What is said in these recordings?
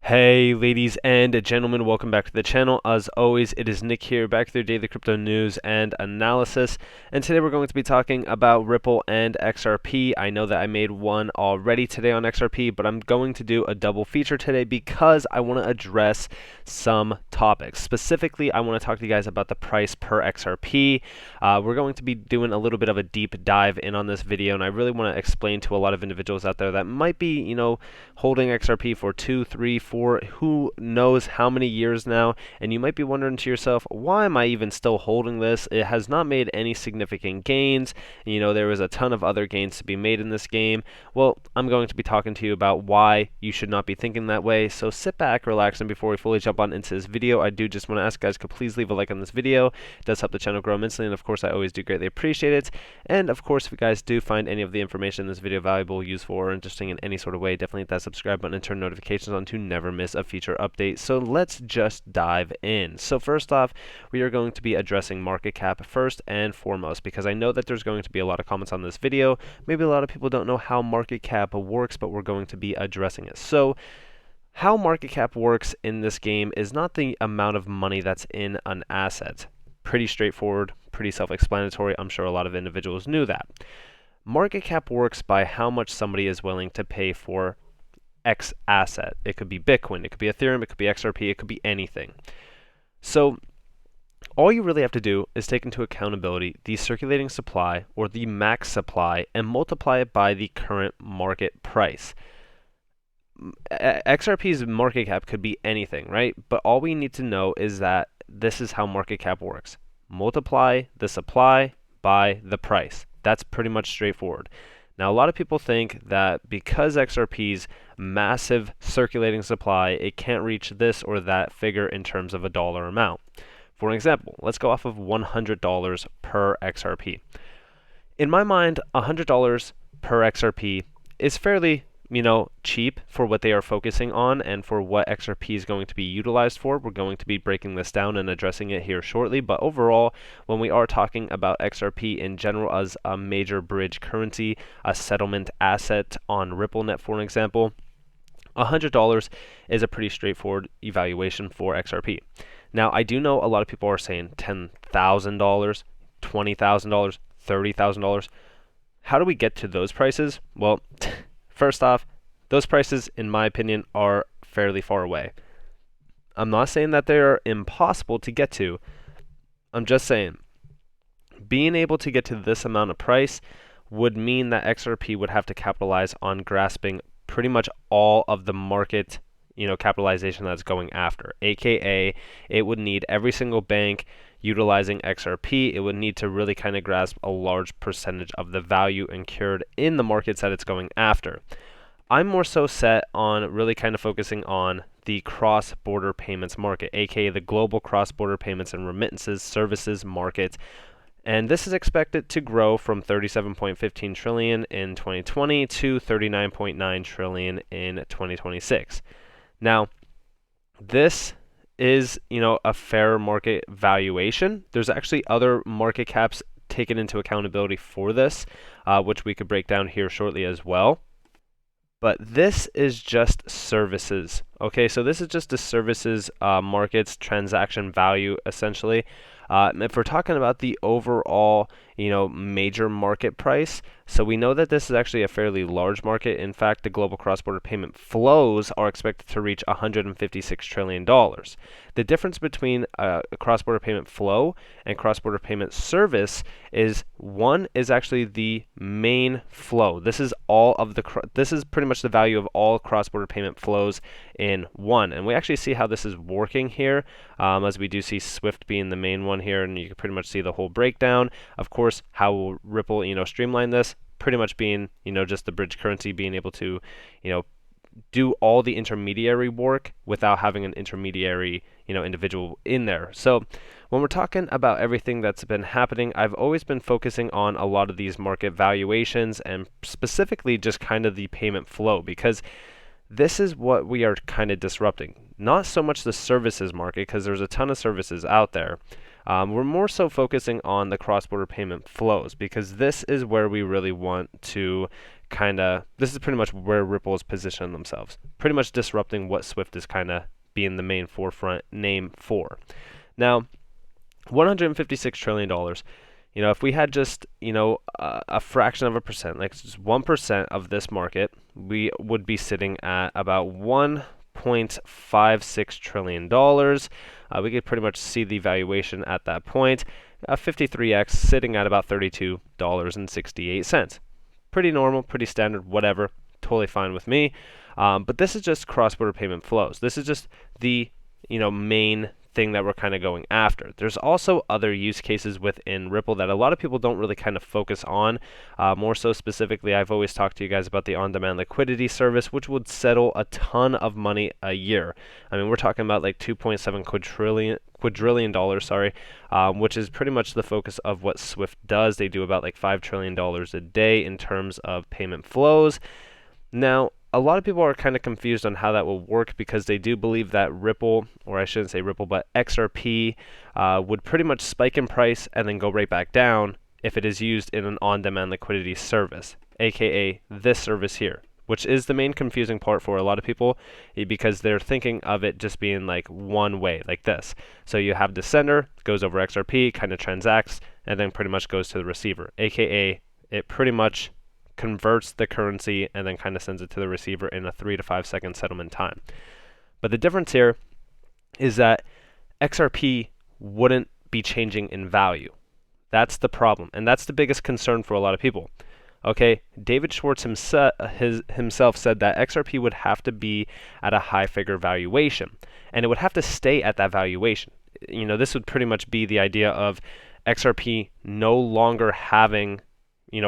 Hey ladies and gentlemen, welcome back to the channel. As always, it is Nick here, back with your daily crypto news and analysis. And today we're going to be talking about Ripple and XRP. I know that I made one already today on XRP, but I'm going to do a double feature today because I want to address some topics. Specifically, I want to talk to you guys about the price per XRP. We're going to be doing a little bit of a deep dive in on this video, and I really want to explain to a lot of individuals out there that might be, holding XRP for 2, 3, 4, who knows how many years now, and you might be wondering to yourself, why am I even still holding this? It has not made any significant gains. There was a ton of other gains to be made in this game. Well, I'm going to be talking to you about why you should not be thinking that way. So sit back, relax, and before we fully jump on into this video, I do just want to ask you guys to please leave a like on this video. It does help the channel grow immensely, and of course I always do greatly appreciate it. And of course, if you guys do find any of the information in this video valuable, useful, or interesting in any sort of way, definitely hit that subscribe button and turn notifications on to never miss a feature update. So let's just dive in. So first off, we are going to be addressing market cap first and foremost, because I know that there's going to be a lot of comments on this video. Maybe a lot of people don't know how market cap works, but we're going to be addressing it. So how market cap works in this game is not the amount of money that's in an asset. Pretty straightforward, pretty self-explanatory. I'm sure a lot of individuals knew that. Market cap works by how much somebody is willing to pay for X asset. It could be Bitcoin, it could be Ethereum, it could be XRP, it could be anything. So all you really have to do is take into accountability the circulating supply or the max supply and multiply it by the current market price. XRP's market cap could be anything, right? But all we need to know is that this is how market cap works. Multiply the supply by the price. That's pretty much straightforward. Now, a lot of people think that because XRP's massive circulating supply, it can't reach this or that figure in terms of a dollar amount. For example, let's go off of $100 per XRP. In my mind, $100 per XRP is fairly cheap for what they are focusing on and for what XRP is going to be utilized for. We're going to be breaking this down and addressing it here shortly, but overall, when we are talking about XRP in general as a major bridge currency, a settlement asset on RippleNet, for example, $100 is a pretty straightforward evaluation for XRP. Now, I do know a lot of people are saying $10,000, $20,000, $30,000. How do we get to those prices? Well, first off, those prices, in my opinion, are fairly far away. I'm not saying that they're impossible to get to. I'm just saying, being able to get to this amount of price would mean that XRP would have to capitalize on grasping pretty much all of the market, capitalization that's going after. AKA, it would need every single bank utilizing XRP. It would need to really kind of grasp a large percentage of the value incurred in the markets that it's going after. I'm more so set on really kind of focusing on the cross-border payments market, aka the global cross-border payments and remittances services market. And this is expected to grow from 37.15 trillion in 2020 to 39.9 trillion in 2026. Now, this is, a fair market valuation. There's actually other market caps taken into accountability for this, which we could break down here shortly as well. But this is just services. Okay, so this is just the services market's transaction value, essentially. If we're talking about the overall, major market price, so we know that this is actually a fairly large market. In fact, the global cross-border payment flows are expected to reach $156 trillion. The difference between a cross-border payment flow and cross-border payment service is one is actually the main flow. This is this is pretty much the value of all cross-border payment flows in one. And we actually see how this is working here, as we do see SWIFT being the main one here, and you can pretty much see the whole breakdown. Of course, how will Ripple, streamline this? Pretty much being, just the bridge currency, being able to, do all the intermediary work without having an intermediary, individual in there. So when we're talking about everything that's been happening, I've always been focusing on a lot of these market valuations and specifically just kind of the payment flow, because this is what we are kind of disrupting. Not so much the services market, because there's a ton of services out there. We're more so focusing on the cross-border payment flows, because this is where we really want to this is pretty much where Ripple is positioning themselves, pretty much disrupting what Swift is kind of being the main forefront name for. Now, $156 trillion. If we had just, a fraction of a percent, like just 1% of this market, we would be sitting at about $1.56 trillion. We could pretty much see the valuation at that point. 53x sitting at about $32.68. Pretty normal, pretty standard, whatever. Totally fine with me. But this is just cross-border payment flows. This is just the main thing that we're kind of going after. There's also other use cases within Ripple that a lot of people don't really kind of focus on. More so specifically, I've always talked to you guys about the on-demand liquidity service, which would settle a ton of money a year. I mean, we're talking about like $2.7 quadrillion, which is pretty much the focus of what Swift does. They do about like $5 trillion a day in terms of payment flows. Now, a lot of people are kind of confused on how that will work because they do believe that Ripple, or I shouldn't say Ripple, but XRP would pretty much spike in price and then go right back down if it is used in an on-demand liquidity service, aka this service here, which is the main confusing part for a lot of people because they're thinking of it just being like one way, like this. So you have the sender, goes over XRP, kind of transacts, and then pretty much goes to the receiver, aka it pretty much converts the currency and then kind of sends it to the receiver in a 3 to 5 second settlement time. But the difference here is that XRP wouldn't be changing in value. That's the problem, and that's the biggest concern for a lot of people. Okay, David Schwartz himself said that XRP would have to be at a high figure valuation, and it would have to stay at that valuation. This would pretty much be the idea of XRP no longer having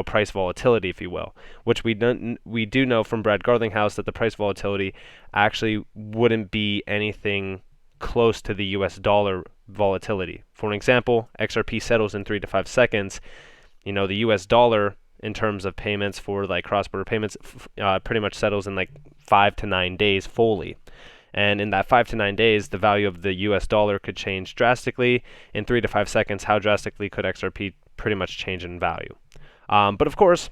price volatility, if you will, which we do know from Brad Garlinghouse that the price volatility actually wouldn't be anything close to the US dollar volatility. For an example, XRP settles in 3 to 5 seconds. The US dollar in terms of payments for like cross-border payments pretty much settles in like 5 to 9 days fully. And in that 5 to 9 days, the value of the US dollar could change drastically. In 3 to 5 seconds, how drastically could XRP pretty much change in value? But of course,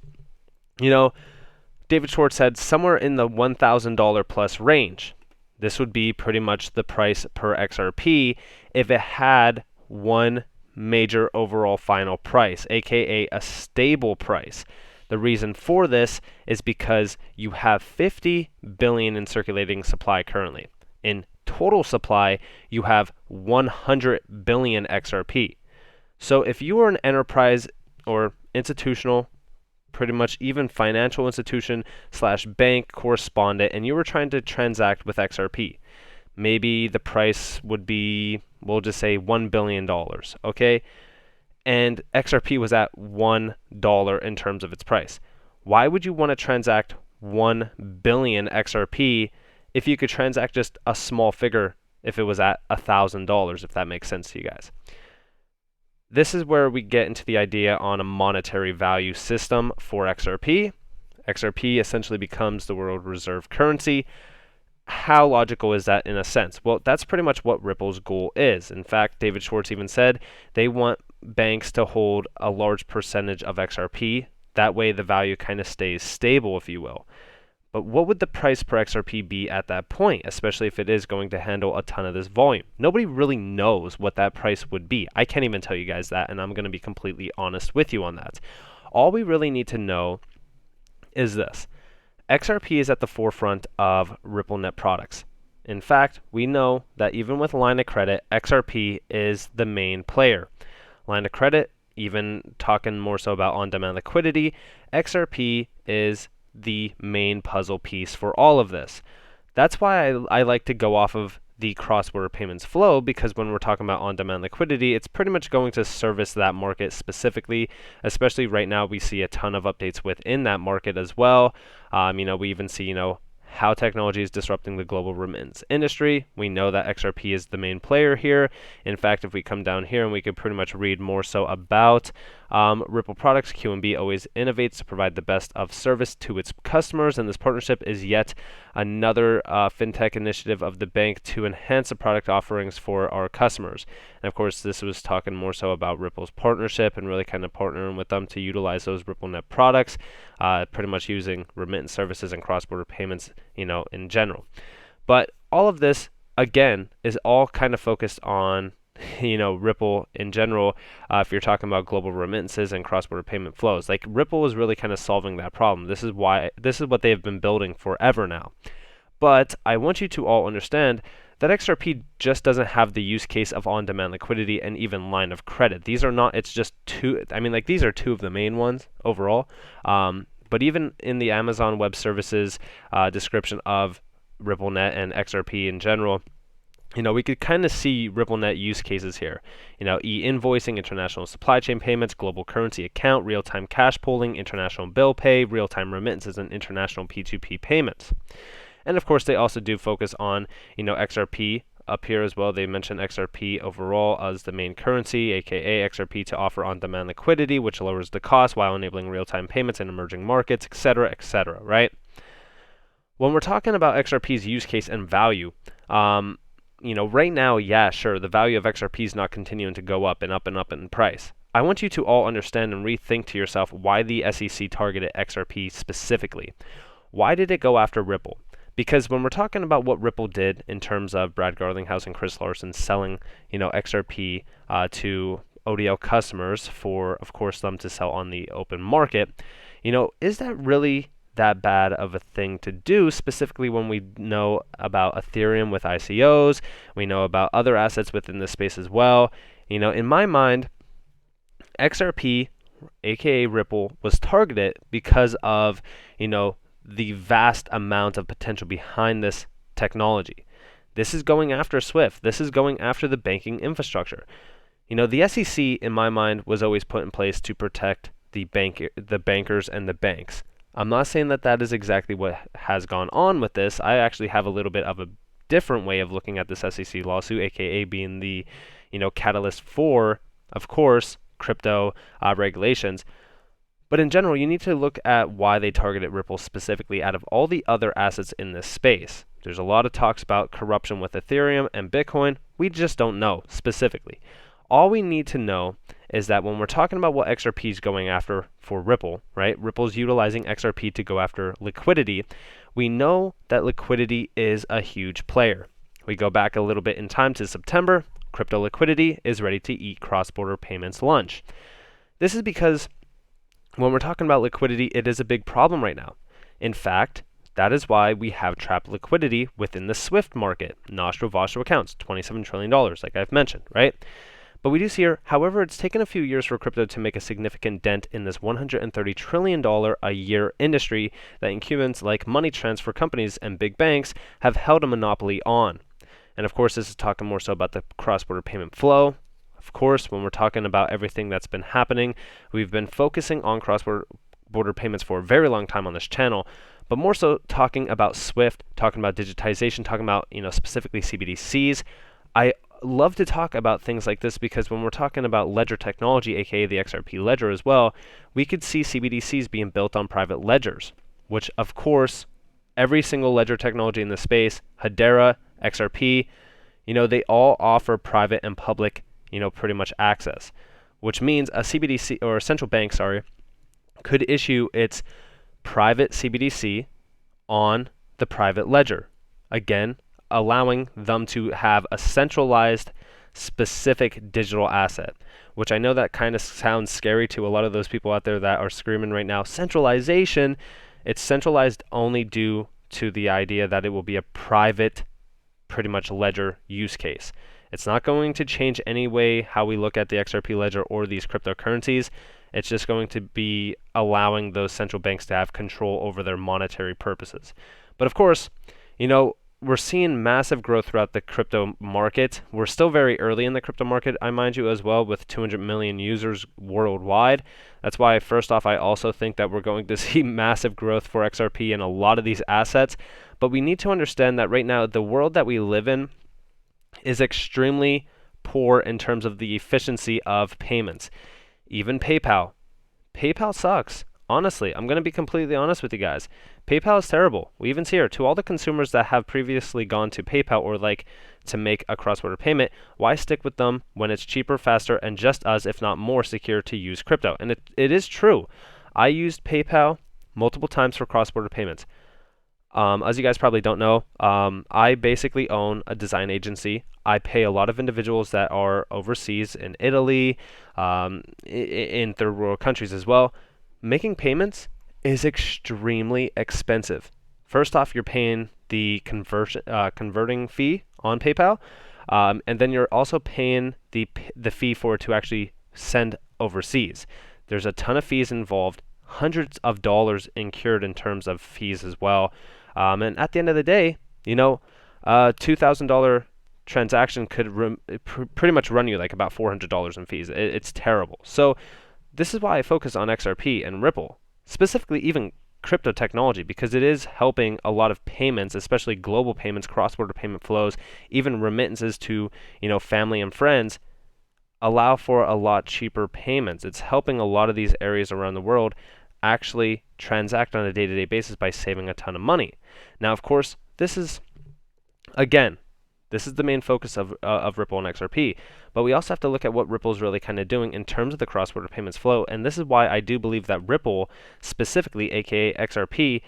David Schwartz said somewhere in the $1,000 plus range. This would be pretty much the price per XRP if it had one major overall final price, aka a stable price. The reason for this is because you have 50 billion in circulating supply currently. In total supply, you have 100 billion XRP. So if you are an enterprise or institutional, pretty much even financial institution / bank correspondent, and you were trying to transact with XRP, maybe the price would be, we'll just say $1 billion, okay? And XRP was at $1 in terms of its price. Why would you want to transact 1 billion XRP if you could transact just a small figure if it was at $1,000, if that makes sense to you guys? This is where we get into the idea on a monetary value system for XRP. XRP essentially becomes the world reserve currency. How logical is that in a sense? Well, that's pretty much what Ripple's goal is. In fact, David Schwartz even said they want banks to hold a large percentage of XRP. That way the value kind of stays stable, if you will. But what would the price per XRP be at that point, especially if it is going to handle a ton of this volume? Nobody really knows what that price would be. I can't even tell you guys that, and I'm going to be completely honest with you on that. All we really need to know is this. XRP is at the forefront of RippleNet products. In fact, we know that even with line of credit, XRP is the main player. Line of credit, even talking more so about on-demand liquidity, XRP is the main puzzle piece for all of this. That's why I like to go off of the cross-border payments flow, because when we're talking about on-demand liquidity, it's pretty much going to service that market specifically. Especially right now, we see a ton of updates within that market as well. We even see, how technology is disrupting the global remittance industry. We know that XRP is the main player here. In fact, if we come down here and we could pretty much read more so about Ripple products, QNB always innovates to provide the best of service to its customers, and this partnership is yet another fintech initiative of the bank to enhance the product offerings for our customers. And of course, this was talking more so about Ripple's partnership and really kind of partnering with them to utilize those RippleNet products, pretty much using remittance services and cross-border payments, in general. But all of this, again, is all kind of focused on Ripple in general. If you're talking about global remittances and cross-border payment flows, like Ripple is really kind of solving that problem. This is what they have been building forever now. But I want you to all understand that XRP just doesn't have the use case of on-demand liquidity and even line of credit. These are not. It's just two. I mean, like, these are two of the main ones overall. But even in the Amazon Web Services description of RippleNet and XRP in general, we could kind of see RippleNet use cases here. E-invoicing, international supply chain payments, global currency account, real-time cash pooling, international bill pay, real-time remittances, and international P2P payments. And of course, they also do focus on, XRP up here as well. They mention XRP overall as the main currency, aka XRP, to offer on-demand liquidity, which lowers the cost while enabling real-time payments in emerging markets, etc., right? When we're talking about XRP's use case and value, right now, yeah, sure, the value of XRP is not continuing to go up and up and up in price. I want you to all understand and rethink to yourself why the SEC targeted XRP specifically. Why did it go after Ripple? Because when we're talking about what Ripple did in terms of Brad Garlinghouse and Chris Larson selling, XRP to ODL customers for, of course, them to sell on the open market, is that really that bad of a thing to do, specifically when we know about Ethereum with ICOs, we know about other assets within this space as well. In my mind, XRP, aka Ripple, was targeted because of, the vast amount of potential behind this technology. This is going after SWIFT. This is going after the banking infrastructure. The SEC, in my mind, was always put in place to protect the bankers and the banks. I'm not saying that is exactly what has gone on with this. I actually have a little bit of a different way of looking at this SEC lawsuit, aka being the, catalyst for, of course, crypto regulations. But in general, you need to look at why they targeted Ripple specifically out of all the other assets in this space. There's a lot of talks about corruption with Ethereum and Bitcoin. We just don't know specifically. All we need to know is that when we're talking about what XRP is going after for Ripple, right? Ripple's utilizing XRP to go after liquidity. We know that liquidity is a huge player. We go back a little bit in time to September. Crypto liquidity is ready to eat cross-border payments lunch. This is because when we're talking about liquidity, it is a big problem right now. In fact, that is why we have trapped liquidity within the SWIFT market, nostril-vostro accounts, $27 trillion, like I've mentioned, right? But we do see here, however, it's taken a few years for crypto to make a significant dent in this $130 trillion a year industry that incumbents like money transfer companies and big banks have held a monopoly on. And of course, this is talking more so about the cross-border payment flow. Of course, when we're talking about everything that's been happening, we've been focusing on cross-border payments for a very long time on this channel, but more so talking about SWIFT, talking about digitization, talking about, specifically CBDCs. I love to talk about things like this because when we're talking about ledger technology, aka the XRP ledger as well, we could see CBDCs being built on private ledgers, which of course, every single ledger technology in the space, Hedera, XRP, they all offer private and public pretty much access, which means a CBDC or a central bank, could issue its private CBDC on the private ledger. Again, allowing them to have a centralized, specific digital asset, which I know that kind of sounds scary to a lot of those people out there that are screaming right now, centralization. It's centralized only due to the idea that it will be a private, pretty much ledger use case. It's not going to change any way how we look at the XRP ledger or these cryptocurrencies. It's just going to be allowing those central banks to have control over their monetary purposes. But of course, we're seeing massive growth throughout the crypto market. We're still very early in the crypto market, I mind you, as well, with 200 million users worldwide. That's why, first off, I also think that we're going to see massive growth for XRP and a lot of these assets. But we need to understand that right now, the world that we live in is extremely poor in terms of the efficiency of payments. Even PayPal. PayPal sucks. Honestly, I'm going to be completely honest with you guys. PayPal is terrible. We even see here, to all the consumers that have previously gone to PayPal or like to make a cross-border payment, why stick with them when it's cheaper, faster, and just as, if not more, secure to use crypto? And it is true. I used PayPal multiple times for cross-border payments. As you guys probably don't know, I basically own a design agency. I pay a lot of individuals that are overseas in Italy, in third world countries as well. Making payments is extremely expensive. First off, you're paying the converting fee on PayPal, and then you're also paying the fee for it to actually send overseas. There's a ton of fees involved, hundreds of dollars incurred in terms of fees as well. And at the end of the day, $2,000 transaction could pretty much run you like about $400 in fees. It's terrible. So this is why I focus on XRP and Ripple, specifically even crypto technology, because it is helping a lot of payments, especially global payments, cross-border payment flows, even remittances to family and friends, allow for a lot cheaper payments. It's helping a lot of these areas around the world actually transact on a day-to-day basis by saving a ton of money. Now, of course, this is the main focus of Ripple and XRP, but we also have to look at what Ripple is really kind of doing in terms of the cross-border payments flow, and this is why I do believe that Ripple, specifically, aka XRP,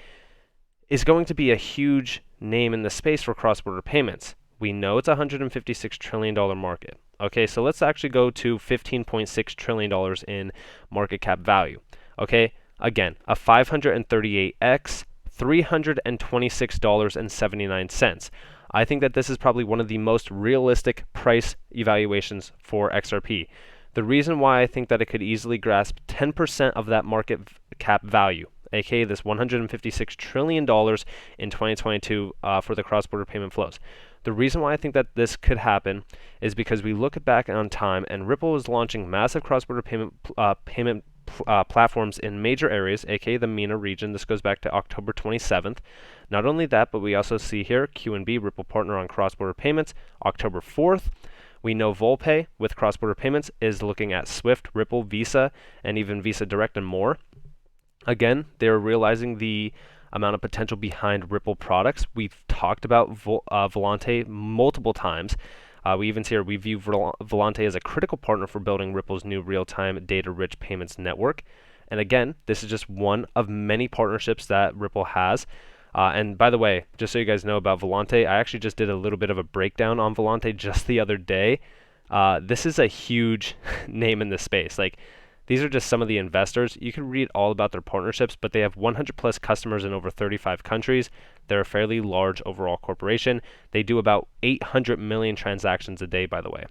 is going to be a huge name in the space for cross-border payments. We know it's a $156 trillion market. Okay, so let's actually go to $15.6 trillion in market cap value. Okay, again, a 538x, $326.79. I think that this is probably one of the most realistic price evaluations for XRP. The reason why I think that it could easily grasp 10% of that market cap value, aka this $156 trillion in 2022 for the cross-border payment flows. The reason why I think that this could happen is because we look back on time and Ripple is launching massive cross-border payment platforms in major areas, aka the MENA region. This goes back to October 27th. Not only that, but we also see here QNB, Ripple partner on cross-border payments, October 4th. We know Volpay with cross-border payments is looking at Swift, Ripple, Visa, and even Visa Direct and more. Again, they're realizing the amount of potential behind Ripple products. We've talked about Volante multiple times. We even see here we view Volante as a critical partner for building Ripple's new real-time data-rich payments network. And again, this is just one of many partnerships that Ripple has. And by the way, just so you guys know about Volante, I actually just did a little bit of a breakdown on Volante just the other day. This is a huge name in this space. Like, these are just some of the investors. You can read all about their partnerships, but they have 100 plus customers in over 35 countries. They're a fairly large overall corporation. They do about 800 million transactions a day, by the way.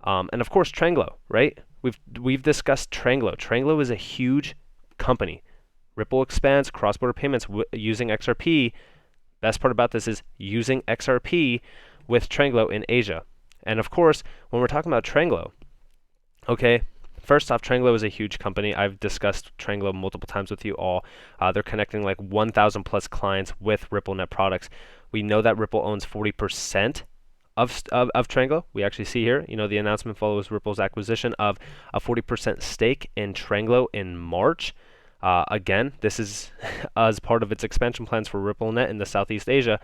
And of course, Tranglo, right? We've discussed Tranglo. Tranglo is a huge company. Ripple expands cross-border payments using XRP. Best part about this is using XRP with Tranglo in Asia. And of course, when we're talking about Tranglo, okay, first off, Tranglo is a huge company. I've discussed Tranglo multiple times with you all. They're connecting like 1,000 plus clients with RippleNet products. We know that Ripple owns 40% of Tranglo. We actually see here, the announcement follows Ripple's acquisition of a 40% stake in Tranglo in March. Again, this is as part of its expansion plans for RippleNet in the Southeast Asia.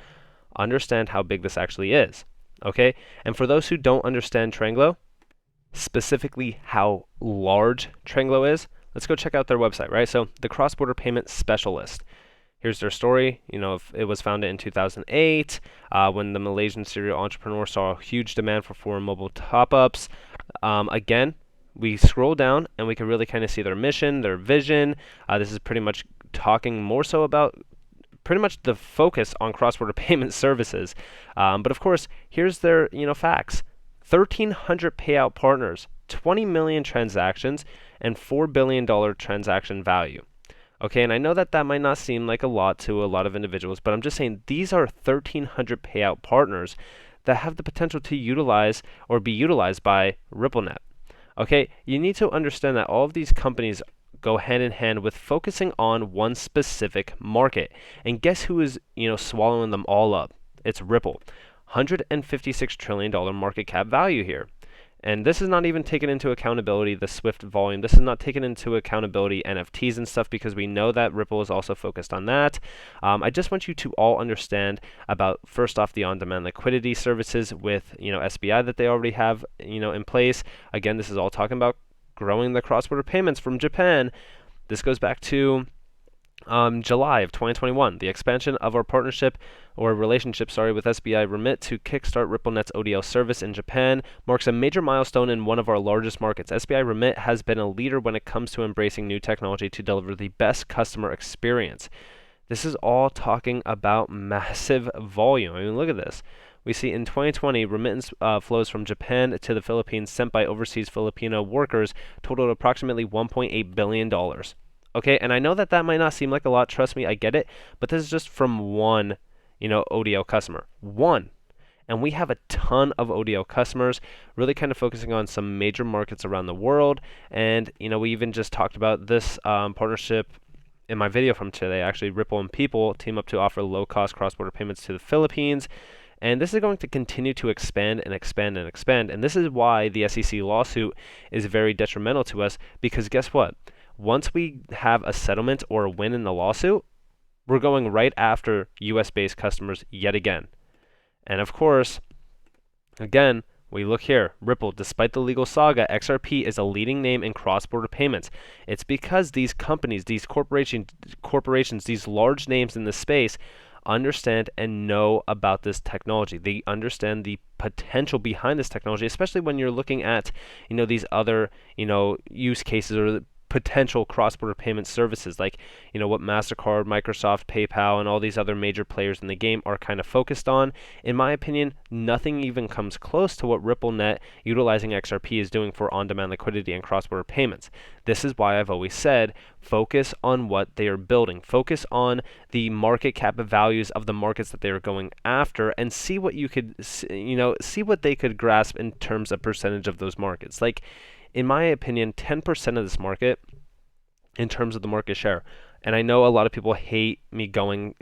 Understand how big this actually is, okay? And for those who don't understand Tranglo, specifically how large Tranglo is, let's go check out their website, right? So the cross-border payment specialist. Here's their story. It was founded in 2008 when the Malaysian serial entrepreneur saw a huge demand for foreign mobile top-ups. Again, we scroll down and we can really kind of see their mission, their vision. This is pretty much talking more so about pretty much the focus on cross-border payment services. But of course, here's their facts. 1,300 payout partners, 20 million transactions, and $4 billion transaction value. Okay, and I know that might not seem like a lot to a lot of individuals, but I'm just saying these are 1,300 payout partners that have the potential to utilize or be utilized by RippleNet. Okay, you need to understand that all of these companies go hand in hand with focusing on one specific market. And guess who is, swallowing them all up? It's Ripple. $156 trillion market cap value here. And this is not even taking into accountability the Swift volume. This is not taking into accountability NFTs and stuff, because we know that Ripple is also focused on that. I just want you to all understand about, first off, the on-demand liquidity services with SBI that they already have in place. Again, this is all talking about growing the cross-border payments from Japan. This goes back to July of 2021, the expansion of our partnership or relationship, with SBI Remit to kickstart RippleNet's ODL service in Japan marks a major milestone in one of our largest markets. SBI Remit has been a leader when it comes to embracing new technology to deliver the best customer experience. This is all talking about massive volume. I mean, look at this. We see in 2020, remittance flows from Japan to the Philippines sent by overseas Filipino workers totaled approximately $1.8 billion. Okay, and I know that might not seem like a lot, trust me, I get it, but this is just from one, ODL customer. One. And we have a ton of ODL customers, really kind of focusing on some major markets around the world. And, we even just talked about this partnership in my video from today. Actually, Ripple and People team up to offer low-cost cross-border payments to the Philippines. And this is going to continue to expand and expand and expand. And this is why the SEC lawsuit is very detrimental to us, because guess what? Once we have a settlement or a win in the lawsuit, we're going right after US-based customers yet again. And of course, again, we look here, Ripple, despite the legal saga, XRP is a leading name in cross-border payments. It's because these companies, these corporations, these large names in the space understand and know about this technology. They understand the potential behind this technology, especially when you're looking at, these other, use cases or potential cross-border payment services, like what MasterCard, Microsoft, PayPal, and all these other major players in the game are kind of focused on. In my opinion, nothing even comes close to what RippleNet utilizing XRP is doing for on-demand liquidity and cross-border payments. This is why I've always said, focus on what they are building. Focus on the market cap values of the markets that they are going after, and see what you could, see what they could grasp in terms of percentage of those markets. Like, in my opinion, 10% of this market in terms of the market share. And I know a lot of people hate me going,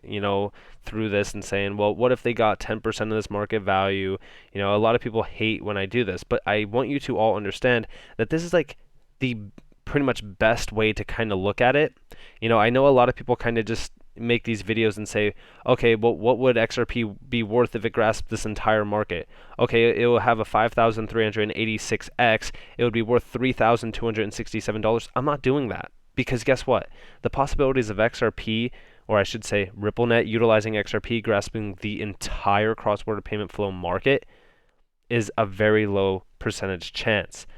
through this and saying, well, what if they got 10% of this market value? A lot of people hate when I do this, but I want you to all understand that this is like the pretty much best way to kind of look at it. I know a lot of people kind of just make these videos and say, okay, well, what would XRP be worth if it grasped this entire market? Okay, it will have a 5,386x. It would be worth $3,267. I'm not doing that, because guess what? The possibilities of XRP, or I should say RippleNet utilizing XRP grasping the entire cross-border payment flow market, is a very low percentage chance.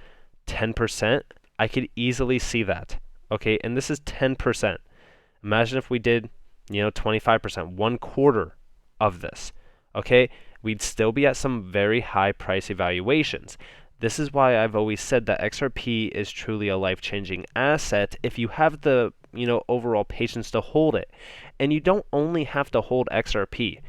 10%, I could easily see that. Okay, and this is 10%. Imagine if we did 25%, 1/4 of this, okay? We'd still be at some very high price evaluations. This is why I've always said that XRP is truly a life-changing asset if you have the, overall patience to hold it. And you don't only have to hold XRP.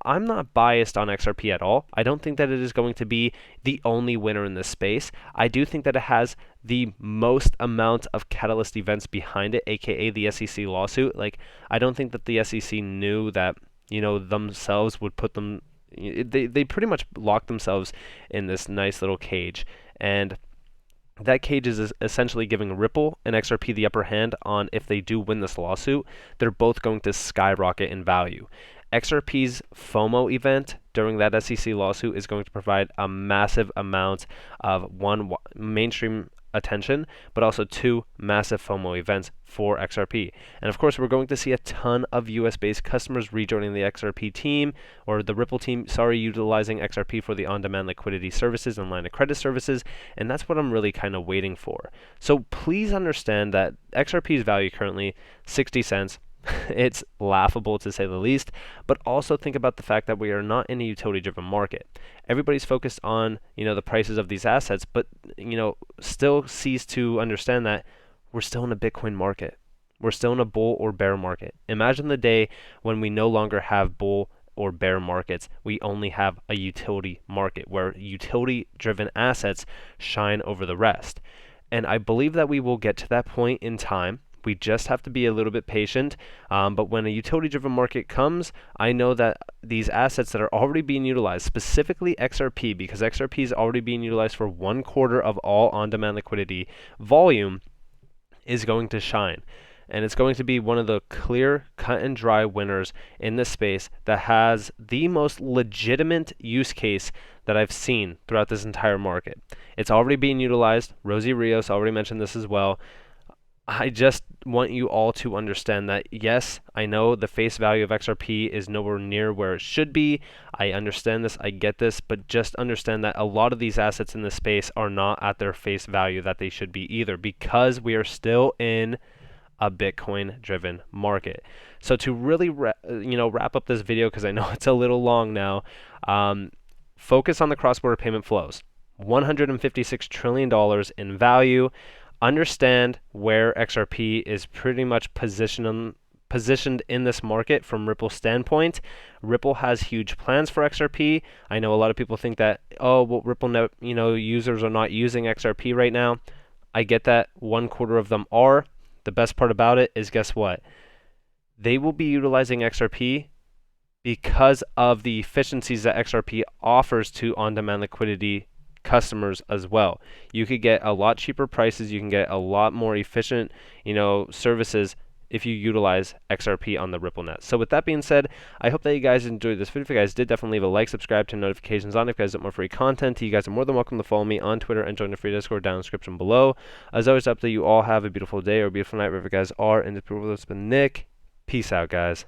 I'm not biased on XRP at all. I don't think that it is going to be the only winner in this space. I do think that it has the most amount of catalyst events behind it, aka the SEC lawsuit. Like, I don't think that the SEC knew that, themselves would put them, they pretty much locked themselves in this nice little cage. And that cage is essentially giving Ripple and XRP the upper hand on, if they do win this lawsuit, they're both going to skyrocket in value. XRP's FOMO event during that SEC lawsuit is going to provide a massive amount of, one, mainstream attention, but also two, massive FOMO events for XRP. And of course, we're going to see a ton of US-based customers rejoining the XRP team, or the Ripple team, utilizing XRP for the on-demand liquidity services and line of credit services, and that's what I'm really kind of waiting for. So please understand that XRP's value currently 60 cents. It's laughable to say the least, but also think about the fact that we are not in a utility-driven market. Everybody's focused on, the prices of these assets, but, still cease to understand that we're still in a Bitcoin market. We're still in a bull or bear market. Imagine the day when we no longer have bull or bear markets. We only have a utility market where utility-driven assets shine over the rest. And I believe that we will get to that point in time We just have to be a little bit patient. But when a utility-driven market comes, I know that these assets that are already being utilized, specifically XRP, because XRP is already being utilized for 1/4 of all on-demand liquidity volume, is going to shine. And it's going to be one of the clear, cut and dry winners in this space that has the most legitimate use case that I've seen throughout this entire market. It's already being utilized. Rosie Rios already mentioned this as well. I just want you all to understand that, yes, I know the face value of XRP is nowhere near where it should be. I understand this, I get this, but just understand that a lot of these assets in this space are not at their face value that they should be either, because we are still in a Bitcoin driven market. So to really wrap up this video, because I know it's a little long now, focus on the cross-border payment flows. $156 trillion in value. Understand where XRP is pretty much positioned in this market from Ripple's standpoint. Ripple has huge plans for XRP. I know a lot of people think that, oh, well, Ripple users are not using XRP right now. I get that. 1/4 of them are. The best part about it is, guess what? They will be utilizing XRP because of the efficiencies that XRP offers to on-demand liquidity customers as well. You could get a lot cheaper prices. You can get a lot more efficient, services if you utilize XRP on the RippleNet. So with that being said, I hope that you guys enjoyed this video. If you guys did, definitely leave a like, subscribe, turn notifications on if you guys want more free content. You guys are more than welcome to follow me on Twitter and join the free Discord down in the description below. As always, I hope that you all have a beautiful day or a beautiful night wherever you guys are. And this has been Nick. Peace out, guys.